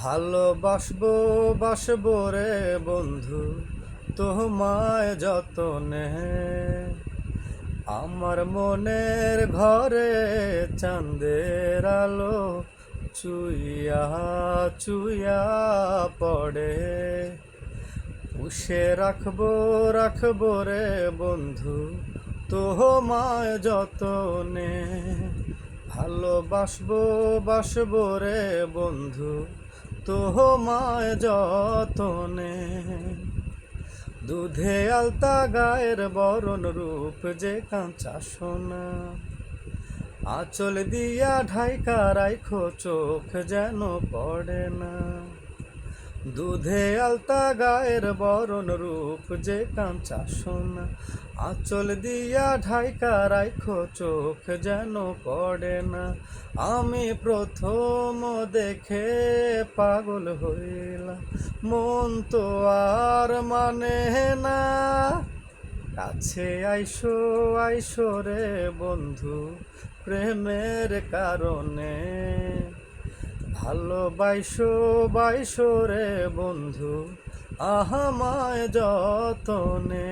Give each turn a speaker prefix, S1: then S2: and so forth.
S1: ভালোবাসবো বাসবো রে বন্ধু তোমায় যতনে, আমার মনের ঘরে চাঁদের আলো চুইয়া চুইয়া পড়ে। পুষে রাখবো রে বন্ধু তোমায় যতনে, ভালোবাসবো বাসবো রে বন্ধু তোমায় যতনে। দুধে আলতা গায়ের বরণ রূপ যে কাঁচা সোনা, আঁচল দিয়া ঢাইকা রাইখো চোখ যেন পড়ে না। দুধে আলতা গায়ের বরণ রূপ যে কাঁচা সোনা, আঁচল দিয়া ঢাইকা রাইখো চোখ যেন পড়ে না। আমি প্রথম দেখে পাগল হইলাম, মন তো আর মানে না। কাছে আইসো রে বন্ধু প্রেমের কারণে, ভালোবাইসো রে বন্ধু আমায় যতনে।